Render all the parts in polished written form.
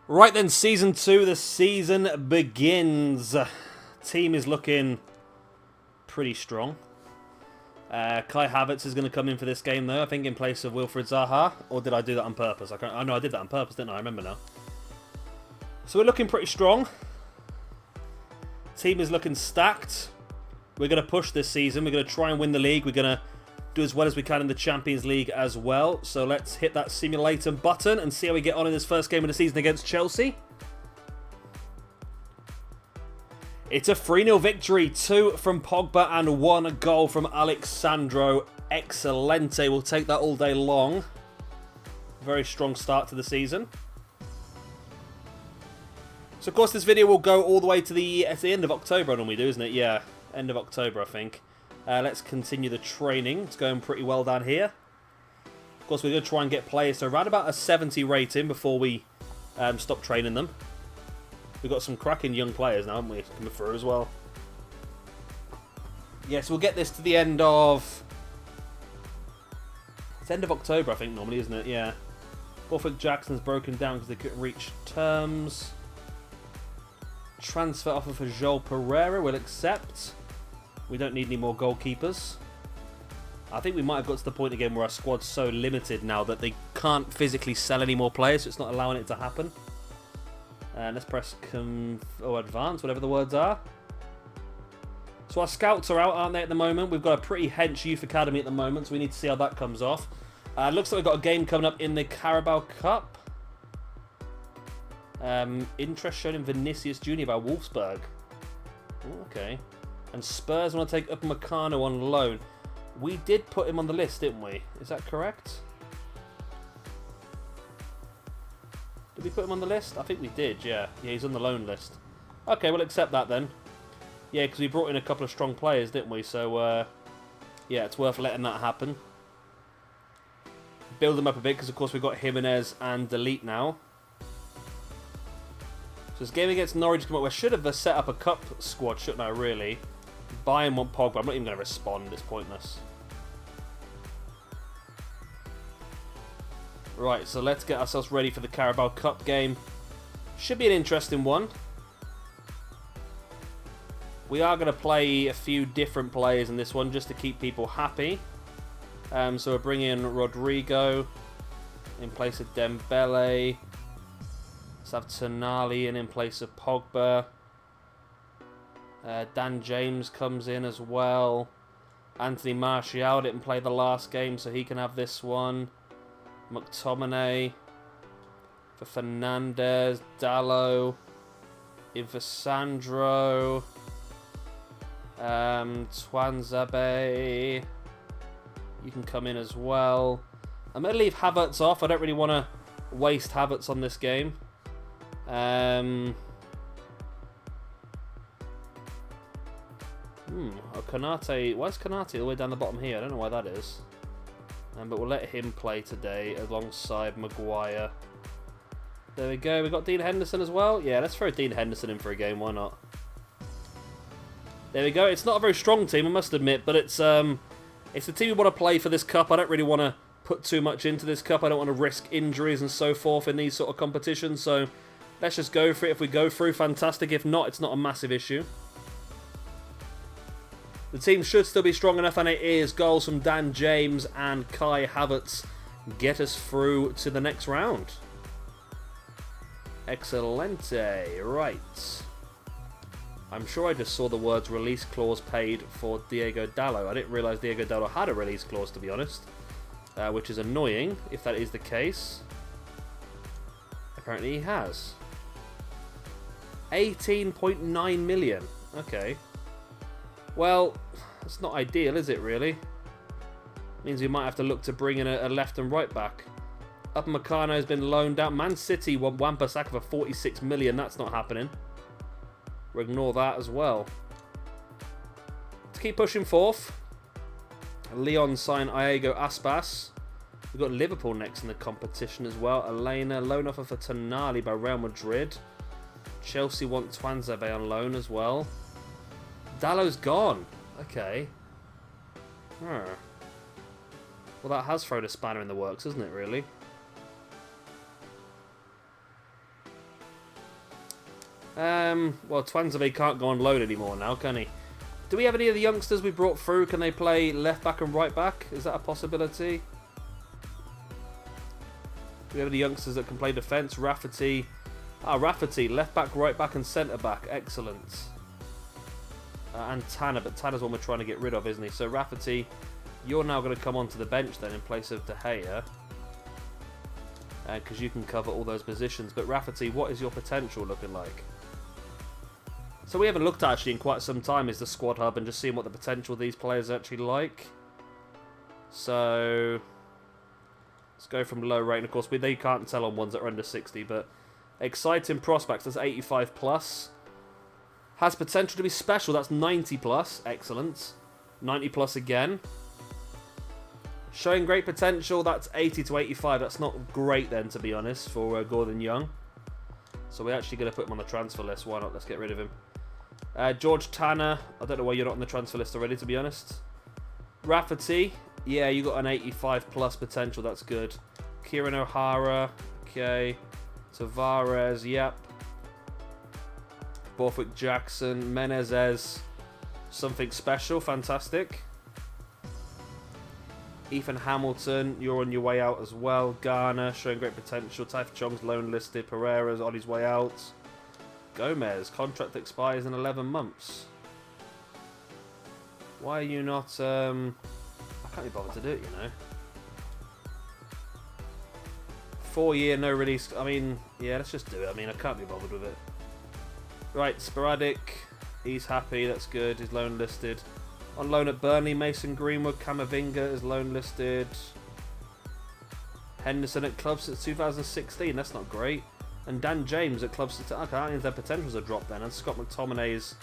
Right then, Season 2, the season begins. Team is looking pretty strong. Kai Havertz is going to come in for this game, though, I think in place of Wilfried Zaha. Or did I do that on purpose? I know I did that on purpose, didn't I? I remember now. So we're looking pretty strong. Team is looking stacked. We're going to push this season. We're going to try and win the league. We're going to do as well as we can in the Champions League as well. So let's hit that simulator button and see how we get on in this first game of the season against Chelsea. It's a 3-0 victory. 2 from Pogba and 1 goal from Alexandro. Excelente. We'll take that all day long. Very strong start to the season. So, of course, this video will go all the way to the end of October, I normally do, isn't it? Yeah, end of October, I think. Let's continue the training. It's going pretty well down here. Of course, we're going to try and get players to around about a 70 rating before we stop training them. We've got some cracking young players now, haven't we, coming through as well. Yes, we'll get this to the end of... It's end of October, I think, normally, isn't it? Yeah. Borthwick Jackson's broken down because they couldn't reach terms. Transfer offer for Joel Pereira, we'll accept. We don't need any more goalkeepers. I think we might have got to the point again where our squad's so limited now that they can't physically sell any more players, so it's not allowing it to happen. Let's press advance, whatever the words are. So our scouts are out, aren't they, at the moment? We've got a pretty hench youth academy at the moment, so we need to see how that comes off. Looks like we've got a game coming up in the Carabao Cup. Interest shown in Vinicius Jr. by Wolfsburg. Ooh, okay. And Spurs want to take Upamecano on loan. We did put him on the list, didn't we? Is that correct? Did we put him on the list? I think we did, yeah. Yeah, he's on the loan list. Okay, we'll accept that then. Yeah, because we brought in a couple of strong players, didn't we? So, yeah, it's worth letting that happen. Build them up a bit, because of course we've got Jimenez and Delete now. So this game against Norwich come up. I should have set up a cup squad, shouldn't I, really? Bayern want Pogba. I'm not even going to respond. It's pointless. Right, so let's get ourselves ready for the Carabao Cup game. Should be an interesting one. We are going to play a few different players in this one just to keep people happy. So we're bringing in Rodrigo in place of Dembele. Let's have Tonali in place of Pogba. Dan James comes in as well. Anthony Martial didn't play the last game, so he can have this one. McTominay for Fernandez. Dallo in for Sandro. Twanzebe. You can come in as well. I'm going to leave Havertz off. I don't really want to waste Havertz on this game. Konate. Why is Konate all the way down the bottom here? I don't know why that is. But we'll let him play today alongside Maguire. There we go. We've got Dean Henderson as well. Yeah, let's throw Dean Henderson in for a game. Why not? There we go. It's not a very strong team, I must admit, but it's the team we want to play for this cup. I don't really want to put too much into this cup. I don't want to risk injuries and so forth in these sort of competitions. So let's just go for it. If we go through, fantastic. If not, it's not a massive issue. The team should still be strong enough, and it is. Goals from Dan James and Kai Havertz get us through to the next round. Excelente. Right. I'm sure I just saw the words release clause paid for Diego Dallo. I didn't realise Diego Dallo had a release clause, to be honest. Which is annoying, if that is the case. Apparently he has. 18.9 million. Okay. Well, that's not ideal, is it, really? Means we might have to look to bring in a left and right back. Upamecano has been loaned out. Man City want Wan-Bissaka for 46 million. That's not happening. We'll ignore that as well. Let's keep pushing forth. Leon signed Iago Aspas. We've got Liverpool next in the competition as well. Elena, loan offer for Tonali by Real Madrid. Chelsea want Twanzebe on loan as well. Dallo's gone. Okay. Well, that has thrown a spanner in the works, isn't it, really? Well, Twanzebe can't go on loan anymore now, can he? Do we have any of the youngsters we brought through? Can they play left back and right back? Is that a possibility? Do we have any youngsters that can play defence? Rafferty. Rafferty, left back, right back and centre back. Excellent. And Tanner, but Tanner's one we're trying to get rid of, isn't he? So Rafferty, you're now going to come onto the bench then in place of De Gea. Because you can cover all those positions. But Rafferty, what is your potential looking like? So we haven't looked actually in quite some time is the squad hub and just seeing what the potential of these players are actually like. So let's go from low rate. And of course, they can't tell on ones that are under 60, but exciting prospects. That's 85 plus. Has potential to be special. That's 90 plus. Excellent. 90 plus again. Showing great potential. That's 80 to 85. That's not great then, to be honest, for Gordon Young. So we're actually going to put him on the transfer list. Why not? Let's get rid of him. George Tanner. I don't know why you're not on the transfer list already, to be honest. Rafferty. Yeah, you got an 85 plus potential. That's good. Kieran O'Hara. Okay. Tavares. Yep. Borthwick Jackson. Menezes. Something special. Fantastic. Ethan Hamilton. You're on your way out as well. Garner. Showing great potential. Taif Chong's loan listed. Pereira's on his way out. Gomez. Contract expires in 11 months. Why are you not... I can't be bothered to do it, you know. 4-year, no release. I mean, yeah, let's just do it. I mean, I can't be bothered with it. Right, Sporadic. He's happy. That's good. He's loan listed. On loan at Burnley, Mason Greenwood. Camavinga is loan listed. Henderson at club since 2016. That's not great. And Dan James at club since... Okay, I think their potentials are dropped then. And Scott McTominay is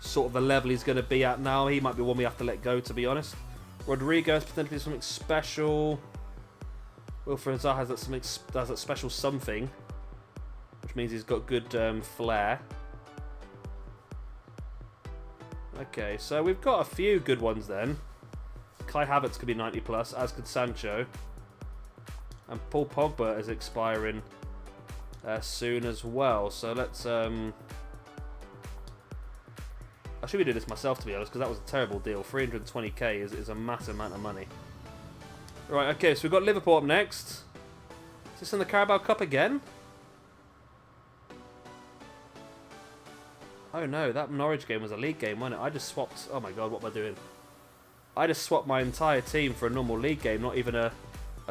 sort of the level he's going to be at now. He might be one we have to let go, to be honest. Rodrigo has potentially something special. Wilfred Zaha has that special something, which means he's got good flair. Okay, so we've got a few good ones then. Kai Havertz could be 90 plus, as could Sancho. And Paul Pogba is expiring soon as well. So let's... I should be doing this myself, to be honest, because that was a terrible deal. 320k is a massive amount of money. Right, okay, so we've got Liverpool up next. Is this in the Carabao Cup again? Oh no, that Norwich game was a league game, wasn't it? I just swapped... Oh my god, what am I doing? I just swapped my entire team for a normal league game, not even a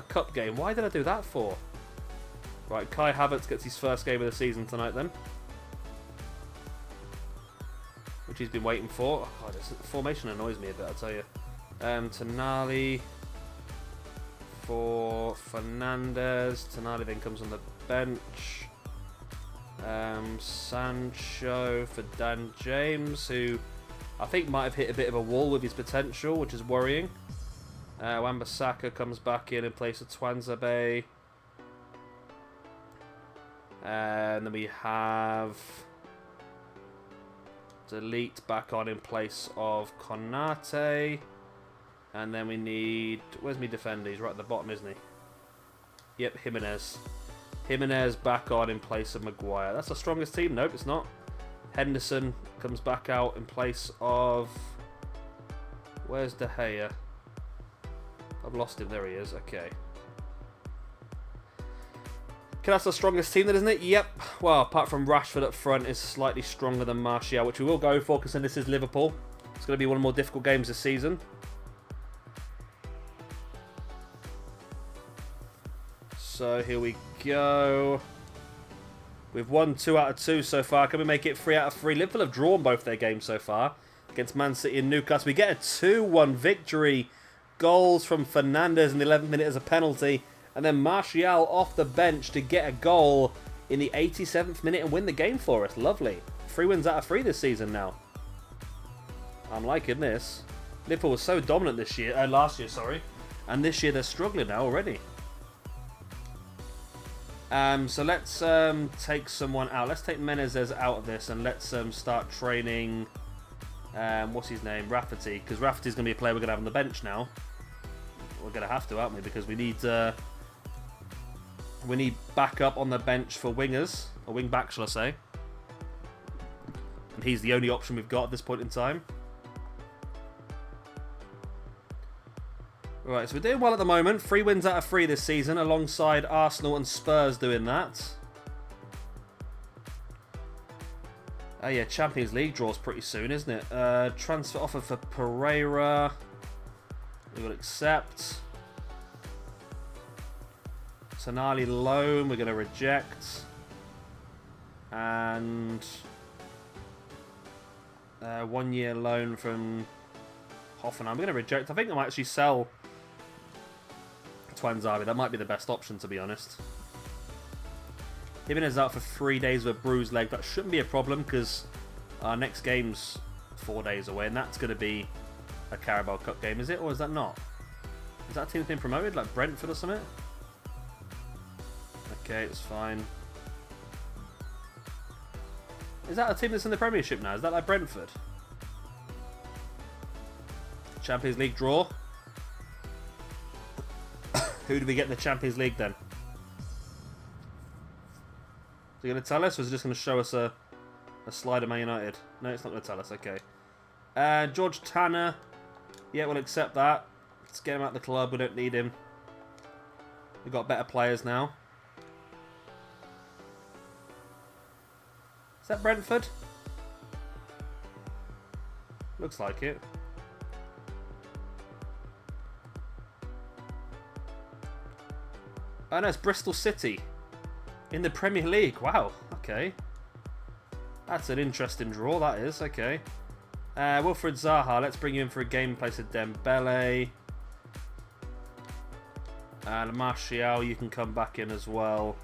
cup game. Why did I do that for? Right, Kai Havertz gets his first game of the season tonight then. Which he's been waiting for. Oh god, this formation annoys me a bit, I'll tell you. Tonali for Fernandez. Tonali then comes on the bench. Sancho for Dan James, who I think might have hit a bit of a wall with his potential, which is worrying. Wan-Bissaka comes back in place of Twanzebe. And then we have Delete back on in place of Konate. And then we need... Where's my defender? He's right at the bottom, isn't he? Yep, Jimenez. Jimenez back on in place of Maguire. That's the strongest team. Nope, it's not. Henderson comes back out in place of... Where's De Gea? I've lost him. There he is. Okay. That's the strongest team then, isn't it? Yep. Well, apart from Rashford up front is slightly stronger than Martial, which we will go for because this is Liverpool. It's going to be one of the more difficult games this season. So here we go. We've won 2 out of 2 so far. Can we make it 3 out of 3? Liverpool have drawn both their games so far against Man City and Newcastle. We get a 2-1 victory. Goals from Fernandez in the 11th minute as a penalty. And then Martial off the bench to get a goal in the 87th minute and win the game for us. Lovely. 3 wins out of 3 this season now. I'm liking this. Liverpool was so dominant this year, last year, sorry. And this year they're struggling now already. So let's take someone out. Let's take Menezes out of this and let's start training... what's his name? Rafferty. Because Rafferty's going to be a player we're going to have on the bench now. We're going to have to, aren't we? Because we need backup on the bench for wingers. Or wing back, shall I say. he's the only option we've got at this point in time. Right, so we're doing well at the moment. 3 wins out of 3 this season, alongside Arsenal and Spurs doing that. Oh yeah, Champions League draws pretty soon, isn't it? Transfer offer for Pereira. We will accept. Sonali loan, we're going to reject. And 1 year loan from Hoffenheim. We're going to reject. I think I might actually sell Twanzari. That might be the best option, to be honest. Jimenez out for 3 days with a bruised leg. That shouldn't be a problem because our next game's 4 days away, and that's going to be a Carabao Cup game, is it? Or is that not? Is that team that's been promoted, like Brentford or something? Okay, it's fine. Is that a team that's in the Premiership now? Is that like Brentford? Champions League draw. Who do we get in the Champions League then? Is he going to tell us, or is he just going to show us a slide of Man United? No, it's not going to tell us. Okay. George Tanner. Yeah, we'll accept that. Let's get him out of the club. We don't need him. We've got better players now. Is that Brentford? Looks like it. Oh no, it's Bristol City. In the Premier League. Wow. Okay. That's an interesting draw, that is. Okay. Wilfred Zaha. Let's bring you in for a game in place of Dembele. And Martial, you can come back in as well.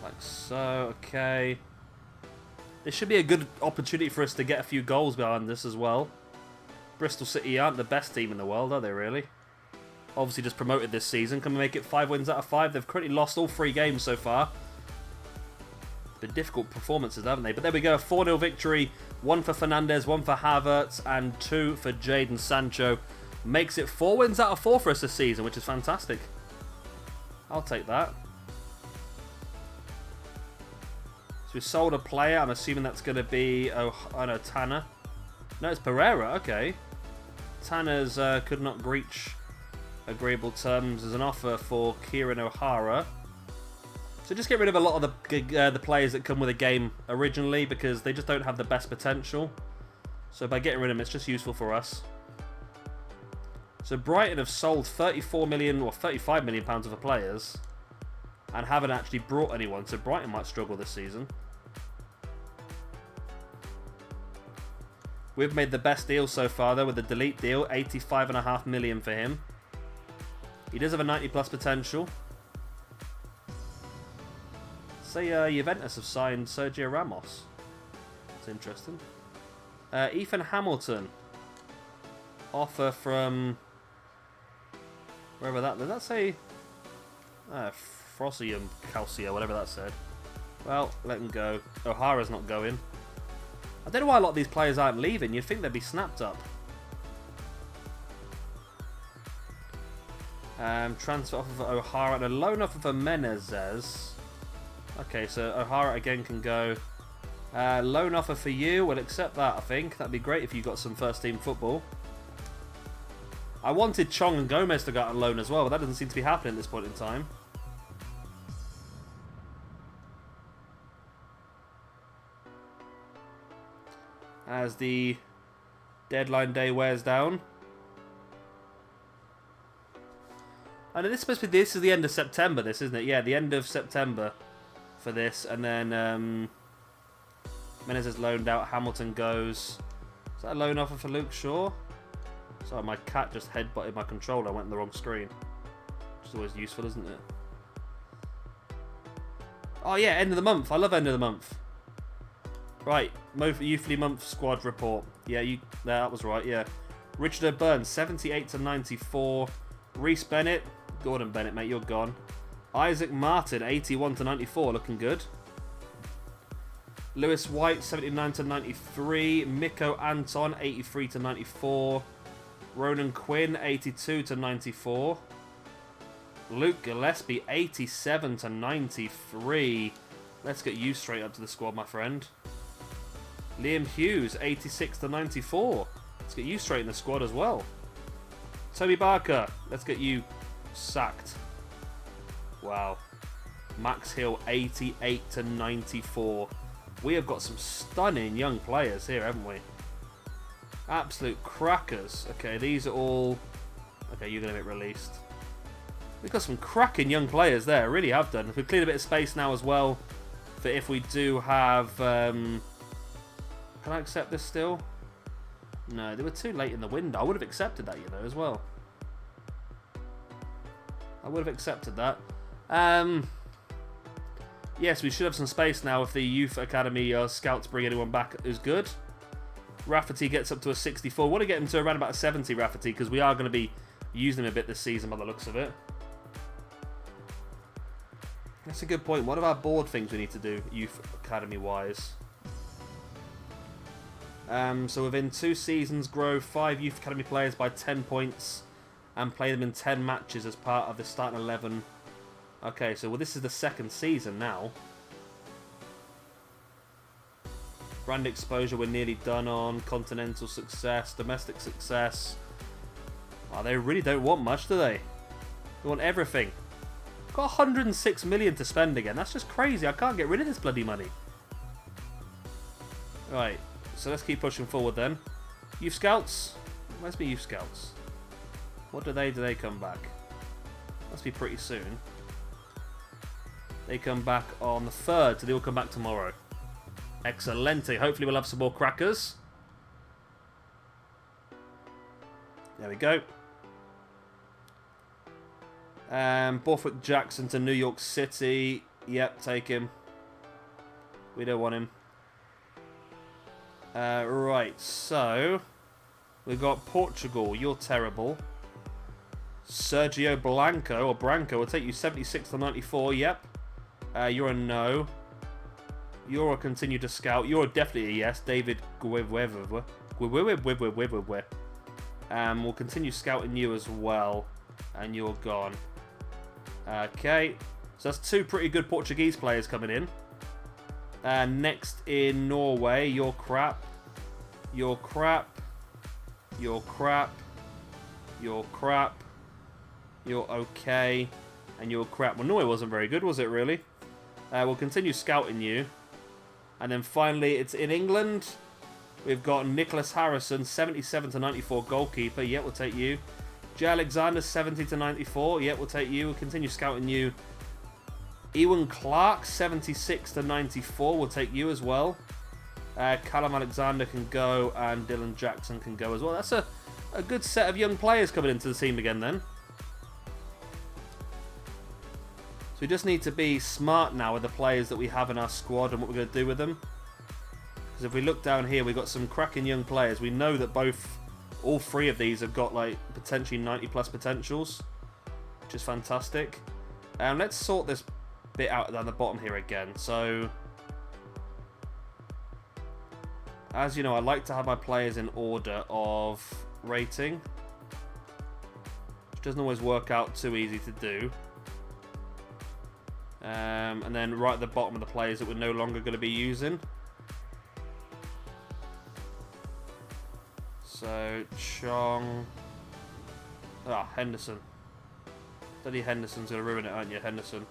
Like so. Okay. This should be a good opportunity for us to get a few goals behind this as well. Bristol City aren't the best team in the world, are they really? Obviously just promoted this season. Can we make it 5 wins out of 5? They've currently lost all 3 games so far. Been difficult performances, haven't they? But there we go. 4-0 victory. 1 for Fernandes, 1 for Havertz, and 2 for Jadon Sancho. Makes it 4 wins out of 4 for us this season, which is fantastic. I'll take that. So we sold a player. I'm assuming that's going to be... Oh, I know, Tanner. No, it's Pereira. Okay. Tanner's could not breach agreeable terms. There's an offer for Kieran O'Hara. So just get rid of a lot of the players that come with a game originally because they just don't have the best potential. So by getting rid of them, it's just useful for us. So Brighton have sold 34 million or 35 million pounds worth of players and haven't actually brought anyone. So Brighton might struggle this season. We've made the best deal so far, though, with the delete deal. 85.5 million for him. He does have a 90 plus potential. Say Juventus have signed Sergio Ramos. That's interesting. Ethan Hamilton. Offer from... wherever that... did that say... Frosium Calcio, whatever that said. Well, let him go. O'Hara's not going. I don't know why a lot of these players aren't leaving. You'd think they'd be snapped up. Transfer offer for O'Hara and a loan offer for Menezes. Okay, so O'Hara again can go. Loan offer for you. We'll accept that, I think. That'd be great if you got some first team football. I wanted Chong and Gomez to go out on loan as well, but that doesn't seem to be happening at this point in time. As the deadline day wears down. And this is supposed to be, this is the end of September, this, isn't it? Yeah, the end of September for this. And then Menezes is loaned out, Hamilton goes. Is that a loan offer for Luke Shaw? Sorry, my cat just headbutted my controller, I went in the wrong screen. Which is always useful, isn't it? Oh yeah, end of the month. I love end of the month. Right, Youthly Month squad report. Yeah, that was right, yeah. Richard O'Byrne, 78 to 94. Reece Bennett, Gordon Bennett, mate, you're gone. Isaac Martin, 81 to 94, looking good. Lewis White, 79 to 93. Miko Anton, 83 to 94. Ronan Quinn, 82 to 94. Luke Gillespie, 87 to 93. Let's get you straight up to the squad, my friend. Liam Hughes, 86 to 94. Let's get you straight in the squad as well. Toby Barker, let's get you sacked. Wow. Max Hill, 88 to 94. We have got some stunning young players here, haven't we? Absolute crackers. Okay, these are all... Okay, you're going to get released. We've got some cracking young players there. Really have done. If we cleared a bit of space now as well, for if we do have... Can I accept this still? No, they were too late in the window. I would have accepted that, you know, as well. I would have accepted that. Yes, we should have some space now if the Youth Academy scouts bring anyone back who's good. Rafferty gets up to a 64. I want to get him to around about a 70, Rafferty, because we are going to be using him a bit this season by the looks of it. That's a good point. What are our board things we need to do, Youth Academy-wise? So within 2 seasons, grow 5 Youth Academy players by 10 points and play them in 10 matches as part of the starting 11. Okay, so well, this is the 2nd season now. Brand exposure we're nearly done on. Continental success, domestic success. Oh, they really don't want much, do they? They want everything. Got 106 million to spend again. That's just crazy. I can't get rid of this bloody money. Right, so let's keep pushing forward then. Youth Scouts? Where's my Youth Scouts? What do they come back? Must be pretty soon. They come back on the 3rd, so they will come back tomorrow. Excelente. Hopefully we'll have some more crackers. There we go. Borthwick Jackson to New York City. Yep, take him. We don't want him. Right, so... We've got Portugal. You're terrible. Sergio Blanco, or Branco, will take you 76 to 94. Yep. You're a no. You're a continue to scout. You're definitely a yes. David We'll continue scouting you as well. And you're gone. Okay. So that's 2 pretty good Portuguese players coming in. Next in Norway, you're crap. You're crap. You're crap. You're crap. You're okay. And you're crap. Well, Norway wasn't very good, was it really? We'll continue scouting you. And then finally, it's in England. We've got Nicholas Harrison, 77 to 94 goalkeeper. Yeah, we'll take you. Jay Alexander, 70 to 94. Yeah, we'll take you. We'll continue scouting you. Ewan Clark, 76 to 94. We'll take you as well. Callum Alexander can go, and Dylan Jackson can go as well. That's a good set of young players coming into the team again then. So we just need to be smart now with the players that we have in our squad and what we're going to do with them. Because if we look down here, we've got some cracking young players. We know that all 3 of these have got like potentially 90 plus potentials, which is fantastic. Let's sort this bit out down the bottom here again. So, as you know, I like to have my players in order of rating, which doesn't always work out too easy to do. And then right at the bottom of the players that we're no longer going to be using. So, Chong. Henderson. Bloody Henderson's going to ruin it, aren't you, Henderson?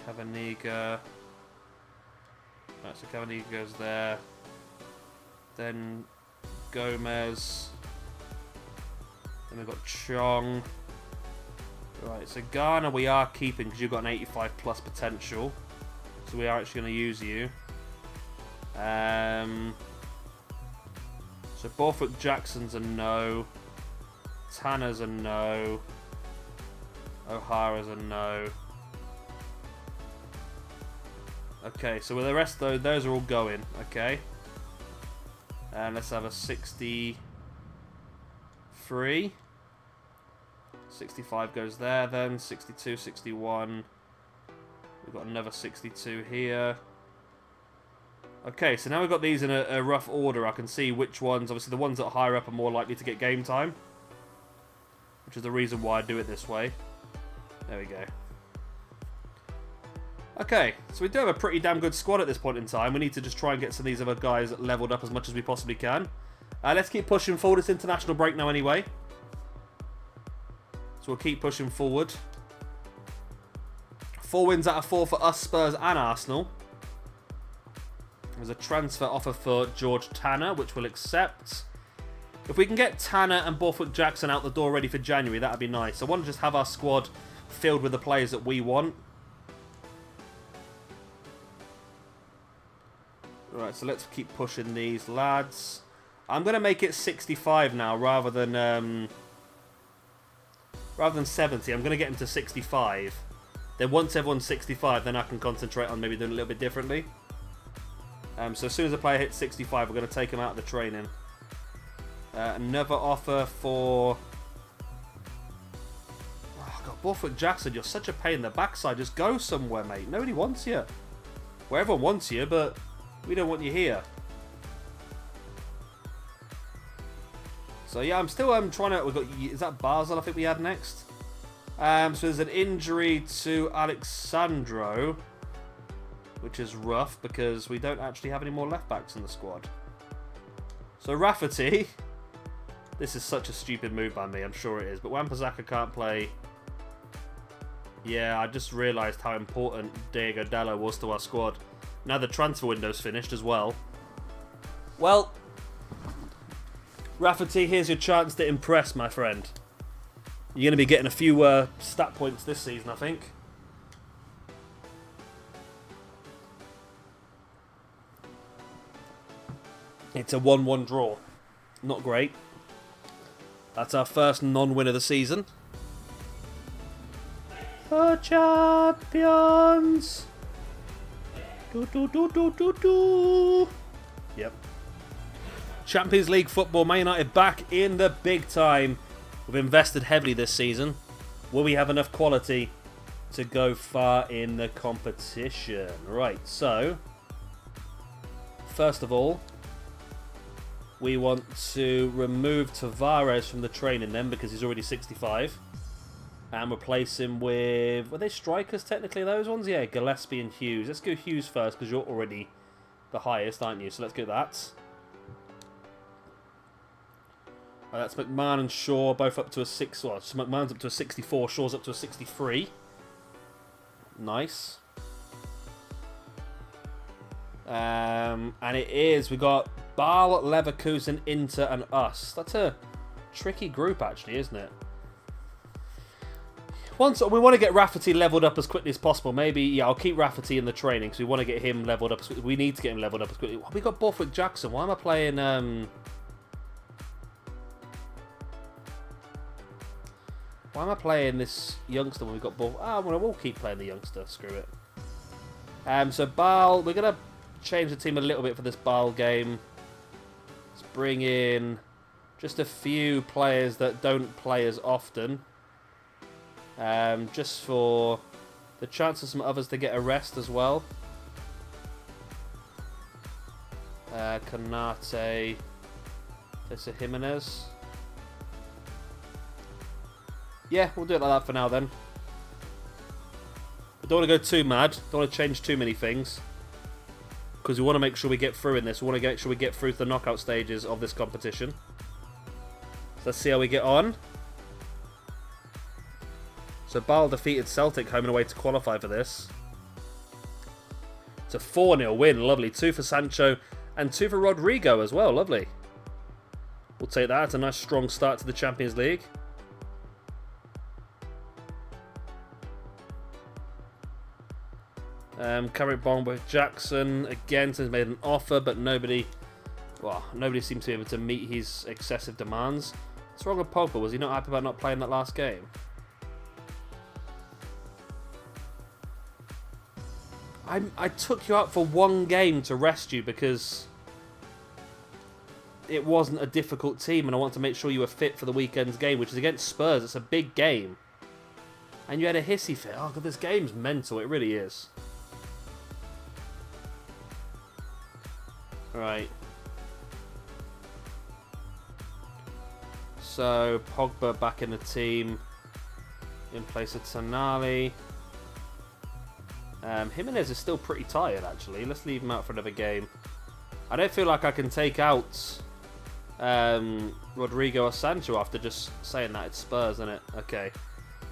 Cavaniga. Right, so Cavaniga goes there. Then Gomez. Then we've got Chong. Right, so Ghana we are keeping because you've got an 85 plus potential. So we are actually going to use you. So Borthwick Jackson's a no. Tanner's a no. O'Hara's a no. Okay, so with the rest though, those are all going. Okay. And let's have a 63. 65 goes there then. 62, 61. We've got another 62 here. Okay, so now we've got these in a rough order. I can see which ones, obviously the ones that are higher up are more likely to get game time. which is the reason why I do it this way. There we go. Okay, so we do have a pretty damn good squad at this point in time. We need to just try and get some of these other guys leveled up as much as we possibly can. Let's keep pushing forward. It's international break now anyway. So we'll keep pushing forward. 4 wins out of 4 for us, Spurs and Arsenal. There's a transfer offer for George Tanner, which we'll accept. If we can get Tanner and Borthwick Jackson out the door ready for January, that would be nice. I want to just have our squad filled with the players that we want. Right, so let's keep pushing these lads. I'm going to make it 65 now rather than 70. I'm going to get them to 65. Then once everyone's 65, then I can concentrate on maybe doing a little bit differently. So as soon as a player hits 65, we're going to take him out of the training. Another offer for... Oh, God, Borthwick Jackson, you're such a pain in the backside. Just go somewhere, mate. Nobody wants you. Well, everyone wants you, but we don't want you here. So, yeah, I'm still trying to... We've got, is that Basel I think we had next? So there's an injury to Alexandro, which is rough because we don't actually have any more left-backs in the squad. So Rafferty, this is such a stupid move by me, I'm sure it is, but Wan-Bissaka can't play. Yeah, I just realised how important Diego Dallo was to our squad. Now the transfer window's finished as well. Well, Rafferty, here's your chance to impress, my friend. You're going to be getting a few stat points this season, I think. It's a 1-1 draw. Not great. That's our first non-win of the season. The champions! Do, do, do, do, do, do. Yep. Champions League football, Man United back in the big time. We've invested heavily this season. Will we have enough quality to go far in the competition? Right, so first of all, we want to remove Tavares from the training then because he's already 65 and replace him with... Were they strikers technically, those ones? Yeah, Gillespie and Hughes. Let's go Hughes first because you're already the highest, aren't you? So let's go that. That's McMahon and Shaw, both up to a 6. Well, so McMahon's up to a 64, Shaw's up to a 63. Nice. And it is, we got Basel, Leverkusen, Inter, and us. That's a tricky group, actually, isn't it? Once we want to get Rafferty leveled up as quickly as possible. Maybe, yeah, I'll keep Rafferty in the training because we want to get him leveled up as quickly. We need to get him leveled up as quickly. We got Borthwick Jackson. Why am I playing? Why am I playing this youngster when we've got Borthwick? Ah, well, we'll keep playing the youngster. Screw it. So Basel, we're gonna change the team a little bit for this Basel game. Let's bring in just a few players that don't play as often. Just for the chance of some others to get a rest as well. Kanate, Tessa Jimenez. Yeah, we'll do it like that for now then. I don't want to go too mad. Don't want to change too many things. Because we want to make sure we get through in this. We want to make sure we get through to the knockout stages of this competition. So let's see how we get on. So Basel defeated Celtic home and away to qualify for this. It's a 4-0 win. Lovely. 2 for Sancho and 2 for Rodrigo as well. Lovely. We'll take that. It's a nice strong start to the Champions League. Carrick Bond with Jackson again has made an offer, but nobody seems to be able to meet his excessive demands. What's wrong with Pogba? Was he not happy about not playing that last game? I took you out for one game to rest you because it wasn't a difficult team, and I want to make sure you were fit for the weekend's game, which is against Spurs. It's a big game, and you had a hissy fit. Oh God, this game's mental. It really is. Right. So, Pogba back in the team in place of Tonali. Jimenez is still pretty tired, actually. Let's leave him out for another game. I don't feel like I can take out Rodrigo or Sancho after just saying that. It's Spurs, isn't it? Okay.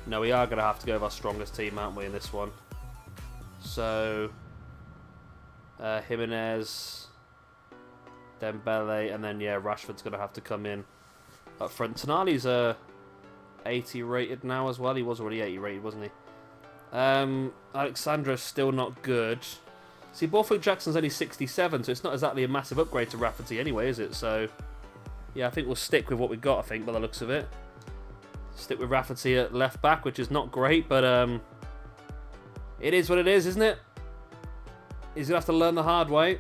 No, we are going to have to go with our strongest team, aren't we, in this one? So, Jimenez, Dembele, and then, yeah, Rashford's going to have to come in up front. Tonali's 80 rated now as well. He was already 80 rated, wasn't he? Alexandra's still not good. See, Borthwick Jackson's only 67, so it's not exactly a massive upgrade to Rafferty anyway, is it? So, yeah, I think we'll stick with what we've got, I think, by the looks of it. Stick with Rafferty at left back, which is not great, but it is what it is, isn't it? He's going to have to learn the hard way.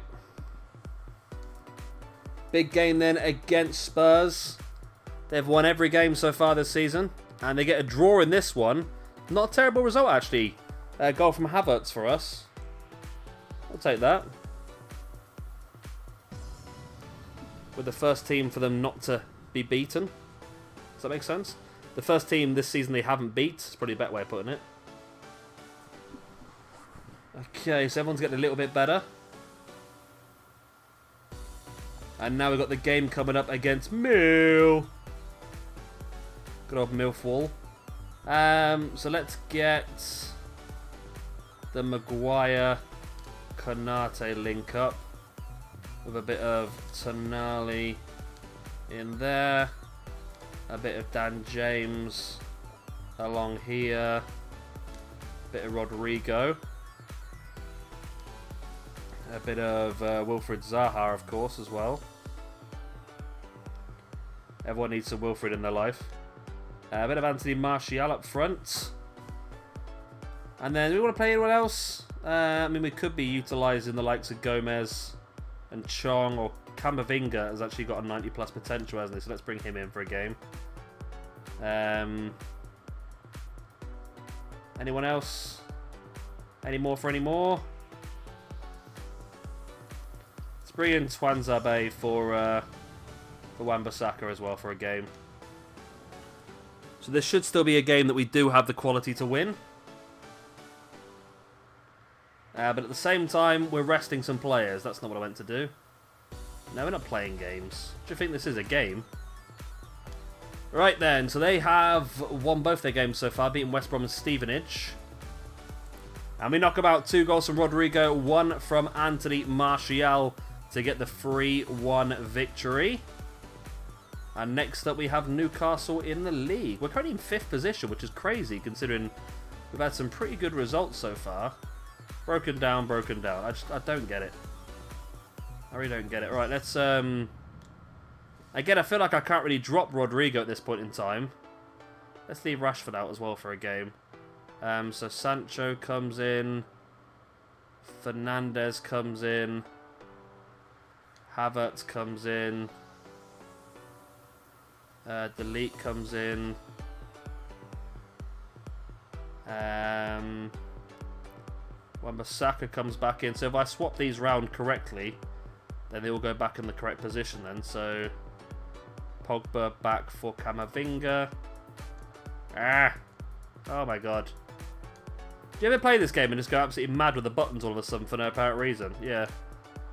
Big game then against Spurs. They've won every game so far this season, and they get a draw in this one. Not a terrible result, actually. A goal from Havertz for us. I'll take that. We're the first team for them not to be beaten. Does that make sense? The first team this season they haven't beat. It's probably a better way of putting it. Okay, so everyone's getting a little bit better. And now we've got the game coming up against Mill. Good old Millwall. So let's get the Maguire Konate link up with a bit of Tonali in there, a bit of Dan James along here, a bit of Rodrigo, a bit of Wilfried Zaha, of course, as well. Everyone needs some Wilfried in their life. A bit of Anthony Martial up front. And then, do we want to play anyone else? I mean, we could be utilising the likes of Gomez and Chong, or Camavinga has actually got a 90 plus potential, hasn't he? So let's bring him in for a game. Anyone else? Any more for any more? Let's bring in Twanzebe for Wan-Bissaka as well for a game. So this should still be a game that we do have the quality to win. But at the same time, we're resting some players. That's not what I meant to do. No, we're not playing games. Do you think this is a game? Right then, so they have won both their games so far, beating West Brom and Stevenage. And we knock about 2 goals from Rodrigo, 1 from Anthony Martial to get the 3-1 victory. And next up we have Newcastle in the league. We're currently in 5th position, which is crazy considering we've had some pretty good results so far. Broken down, broken down. I don't get it. I really don't get it. Right, let's again, I feel like I can't really drop Rodrigo at this point in time. Let's leave Rashford out as well for a game. So Sancho comes in. Fernandes comes in. Havertz comes in. Delete comes in. Wan-Bissaka comes back in. So if I swap these round correctly, then they will go back in the correct position then. So Pogba back for Camavinga. Oh my god. Do you ever play this game and just go absolutely mad with the buttons all of a sudden for no apparent reason? Yeah.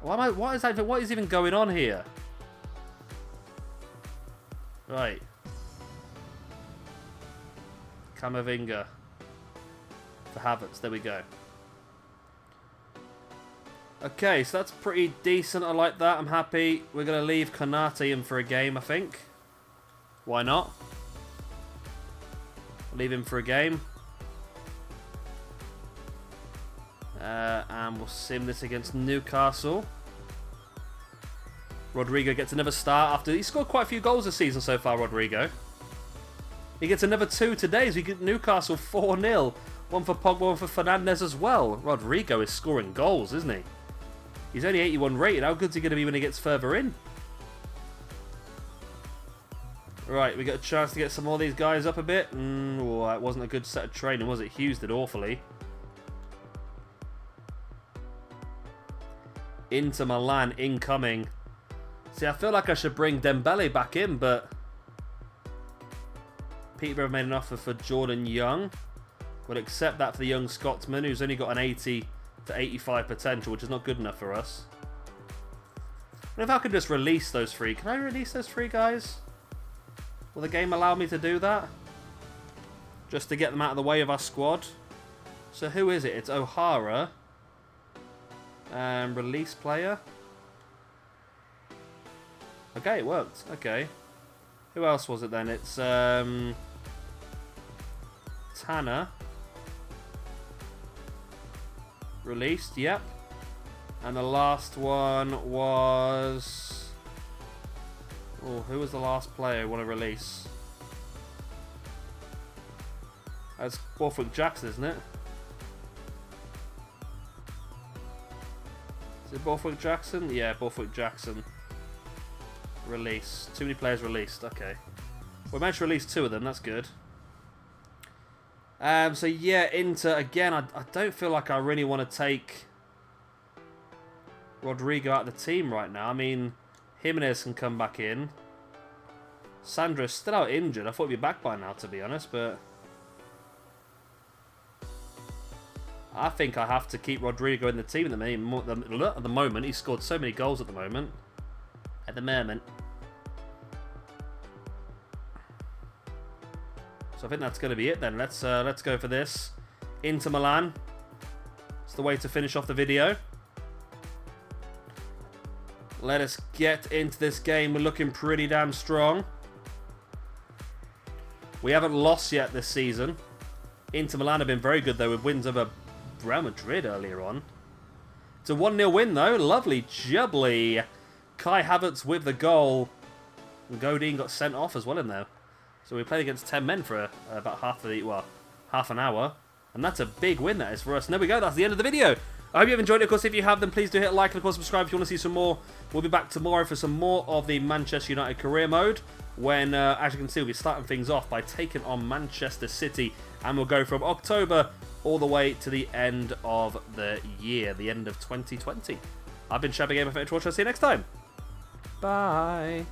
What is even going on here? Right. Camavinga for Havertz. There we go. Okay, so that's pretty decent. I like that. I'm happy. We're going to leave Konate in for a game, I think. Why not? Leave him for a game. And we'll sim this against Newcastle. Rodrigo gets another start after... He scored quite a few goals this season so far, Rodrigo. He gets another 2 today as we get Newcastle 4-0. One for Pogba, one for Fernandes as well. Rodrigo is scoring goals, isn't he? He's only 81 rated. How good's he going to be when he gets further in? Right, we got a chance to get some more of these guys up a bit. Oh, that wasn't a good set of training, was it? Hughes did awfully. Inter Milan incoming. See, I feel like I should bring Dembele back in, but Peterborough made an offer for Jordan Young. We'll accept that for the young Scotsman, who's only got an 80 to 85 potential, which is not good enough for us. And if I could just release those 3. Can I release those 3 guys? Will the game allow me to do that? Just to get them out of the way of our squad. So who is it? It's O'Hara. Release player. Okay, it worked. Okay. Who else was it then? It's Tanner. Released, yep. And the last one was... Oh, who was the last player I want to release? That's Borthwick Jackson, isn't it? Is it Borthwick Jackson? Yeah, Borthwick Jackson. Release. Too many players released. Okay. We managed to release 2 of them. That's good. So yeah, Inter again. I don't feel like I really want to take Rodrigo out of the team right now. I mean, Jimenez can come back in. Sandra's still out injured. I thought he'd be back by now, to be honest, but I think I have to keep Rodrigo in the team at the moment. He's scored so many goals at the moment. So I think that's going to be it then. Let's go for this. Inter Milan. It's the way to finish off the video. Let us get into this game. We're looking pretty damn strong. We haven't lost yet this season. Inter Milan have been very good though with wins over Real Madrid earlier on. It's a 1-0 win though. Lovely jubbly. Kai Havertz with the goal. And Godin got sent off as well in there. So we played against 10 men for about half an hour. And that's a big win that is for us. And there we go. That's the end of the video. I hope you have enjoyed it. Of course, if you have, then please do hit like and of course subscribe if you want to see some more. We'll be back tomorrow for some more of the Manchester United career mode. When, as you can see, we'll be starting things off by taking on Manchester City. And we'll go from October all the way to the end of the year. The end of 2020. I've been Shabba Gamer. Thanks for watching. I'll see you next time. Bye.